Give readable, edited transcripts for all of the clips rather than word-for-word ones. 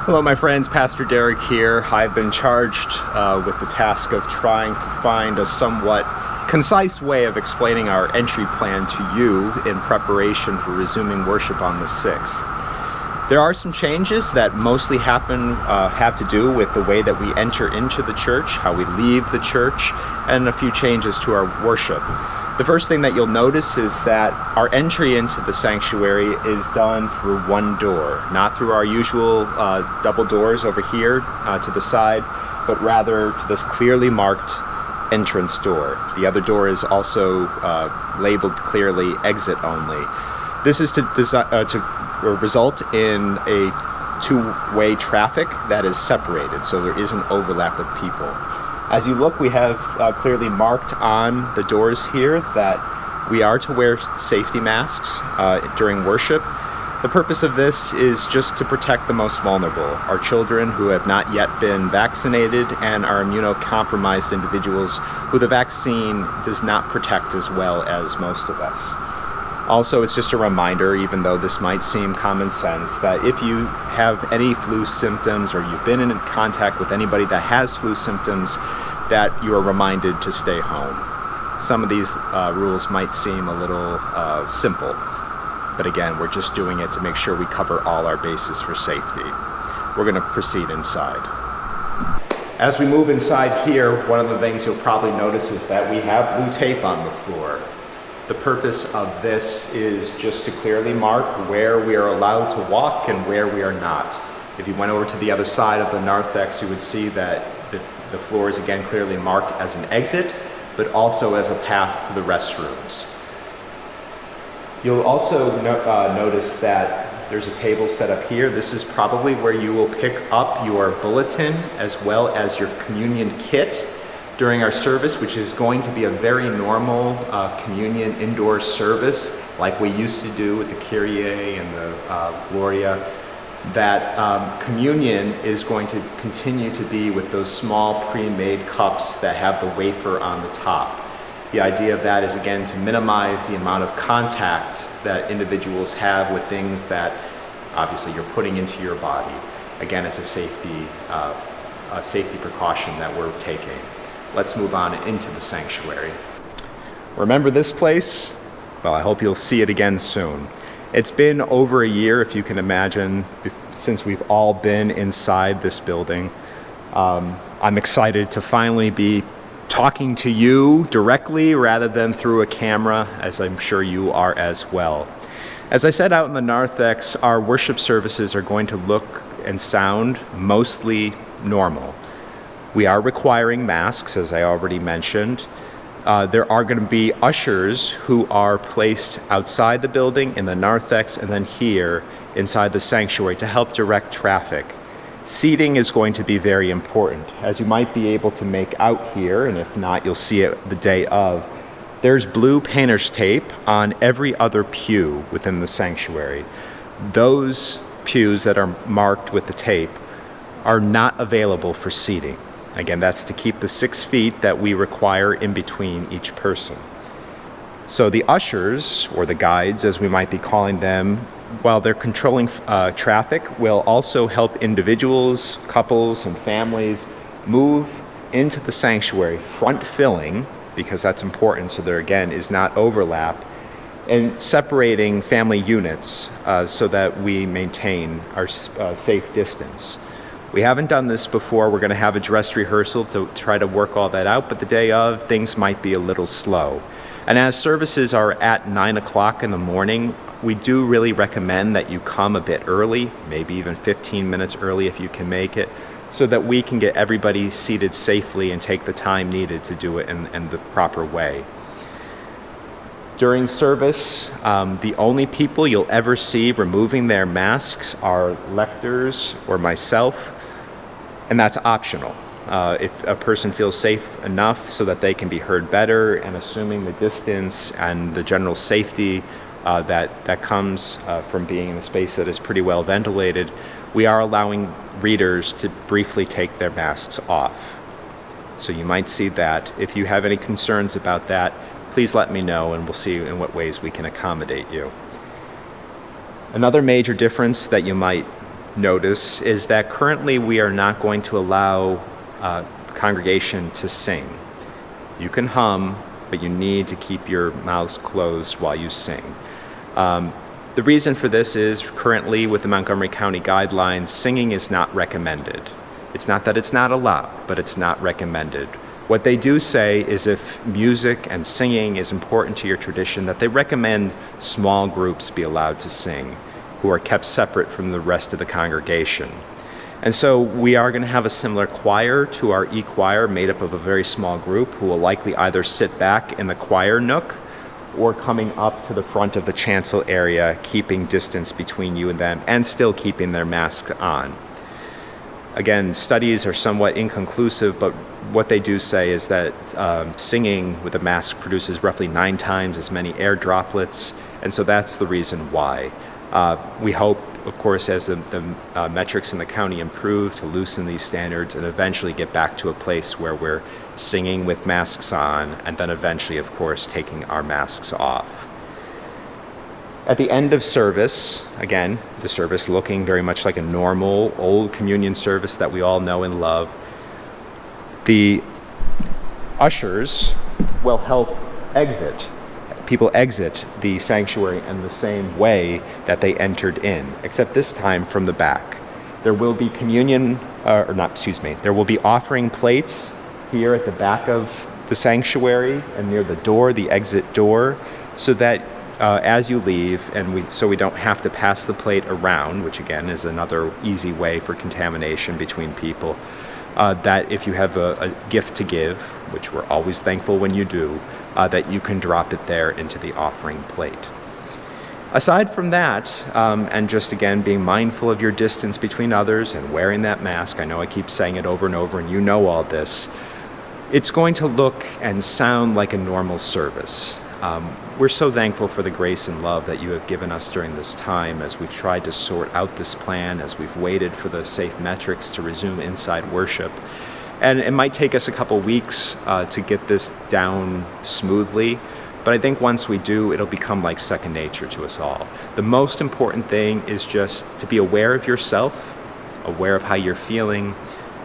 Hello, my friends. Pastor Derek here. I've been charged with the task of trying to find a somewhat concise way of explaining our entry plan to you in preparation for resuming worship on the 6th. There are some changes that mostly have to do with the way that we enter into the church, how we leave the church, and a few changes to our worship. The first thing that you'll notice is that our entry into the sanctuary is done through one door, not through our usual double doors over here to the side, but rather to this clearly marked entrance door. The other door is also labeled clearly exit only. This is to result in a two-way traffic that is separated, so there is an overlap of people. As you look, we have clearly marked on the doors here that we are to wear safety masks during worship. The purpose of this is just to protect the most vulnerable, our children who have not yet been vaccinated and our immunocompromised individuals who the vaccine does not protect as well as most of us. Also, it's just a reminder, even though this might seem common sense, that if you have any flu symptoms or you've been in contact with anybody that has flu symptoms, that you are reminded to stay home. Some of these rules might seem a little simple, but again, we're just doing it to make sure we cover all our bases for safety. We're going to proceed inside. As we move inside here, one of the things you'll probably notice is that we have blue tape on the floor. The purpose of this is just to clearly mark where we are allowed to walk and where we are not. If you went over to the other side of the narthex, you would see that the floor is again clearly marked as an exit, but also as a path to the restrooms. You'll also notice that there's a table set up here. This is probably where you will pick up your bulletin as well as your communion kit during our service, which is going to be a very normal communion indoor service like we used to do with the Kyrie and the Gloria. That communion is going to continue to be with those small pre-made cups that have the wafer on the top. The idea of that is again to minimize the amount of contact that individuals have with things that obviously you're putting into your body. Again, it's a safety precaution that we're taking. Let's move on into the sanctuary. Remember this place? Well, I hope you'll see it again soon. It's been over a year, if you can imagine, since we've all been inside this building. I'm excited to finally be talking to you directly rather than through a camera, as I'm sure you are as well. As I said out in the narthex, our worship services are going to look and sound mostly normal. We are requiring masks, as I already mentioned. There are going to be ushers who are placed outside the building, in the narthex, and then here inside the sanctuary to help direct traffic. Seating is going to be very important. As you might be able to make out here, and if not, you'll see it the day of, there's blue painter's tape on every other pew within the sanctuary. Those pews that are marked with the tape are not available for seating. Again, that's to keep the 6 feet that we require in between each person. So the ushers, or the guides as we might be calling them, while they're controlling traffic, will also help individuals, couples, and families move into the sanctuary, front filling, because that's important so there again is not overlap, and separating family units so that we maintain our safe distance. We haven't done this before. We're going to have a dress rehearsal to try to work all that out, but the day of, things might be a little slow. And as services are at 9 o'clock in the morning, we do really recommend that you come a bit early, maybe even 15 minutes early if you can make it, so that we can get everybody seated safely and take the time needed to do it in the proper way. During service, the only people you'll ever see removing their masks are lectors or myself, and that's optional. If a person feels safe enough so that they can be heard better, and assuming the distance and the general safety that comes from being in a space that is pretty well ventilated, we are allowing readers to briefly take their masks off. So you might see that. If you have any concerns about that, please let me know and we'll see in what ways we can accommodate you. Another major difference that you might notice is that currently we are not going to allow the congregation to sing. You can hum, but you need to keep your mouths closed while you sing. The reason for this is currently with the Montgomery County guidelines, singing is not recommended. It's not that it's not allowed, but it's not recommended. What they do say is if music and singing is important to your tradition, that they recommend small groups be allowed to sing, who are kept separate from the rest of the congregation. And so we are going to have a similar choir to our e-choir made up of a very small group who will likely either sit back in the choir nook or coming up to the front of the chancel area, keeping distance between you and them and still keeping their masks on. Again, studies are somewhat inconclusive, but what they do say is that singing with a mask produces roughly 9 times as many air droplets, and so that's the reason why. We hope, of course, as the metrics in the county improve, to loosen these standards and eventually get back to a place where we're singing with masks on and then eventually, of course, taking our masks off. At the end of service, again, the service looking very much like a normal old communion service that we all know and love, the ushers will help people exit the sanctuary in the same way that they entered in, except this time from the back. There will be there will be offering plates here at the back of the sanctuary and near the door, the exit door, so that as you leave, so we don't have to pass the plate around, which again is another easy way for contamination between people, that if you have a gift to give, which we're always thankful when you do, that you can drop it there into the offering plate. Aside from that, and just again being mindful of your distance between others and wearing that mask, I know I keep saying it over and over and you know all this, it's going to look and sound like a normal service. We're so thankful for the grace and love that you have given us during this time as we've tried to sort out this plan, as we've waited for the safe metrics to resume inside worship. And it might take us a couple weeks to get this down smoothly, but I think once we do, it'll become like second nature to us all. The most important thing is just to be aware of yourself, aware of how you're feeling,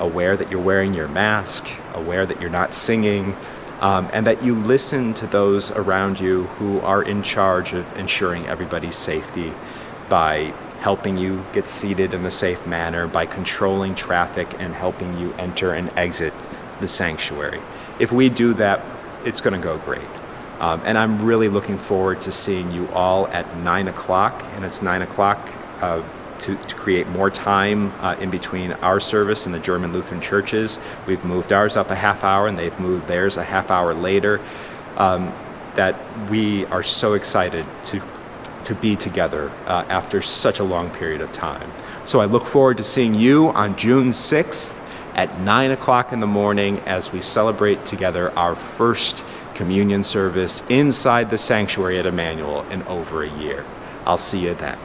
aware that you're wearing your mask, aware that you're not singing, and that you listen to those around you who are in charge of ensuring everybody's safety by helping you get seated in a safe manner, by controlling traffic and helping you enter and exit the sanctuary. If we do that, it's going to go great. And I'm really looking forward to seeing you all at 9 o'clock, and it's 9 o'clock to create more time in between our service and the German Lutheran churches. We've moved ours up a half hour and they've moved theirs a half hour later. That we are so excited to be together after such a long period of time. So I look forward to seeing you on June 6th at 9 o'clock in the morning as we celebrate together our first communion service inside the sanctuary at Emmanuel in over a year. I'll see you then.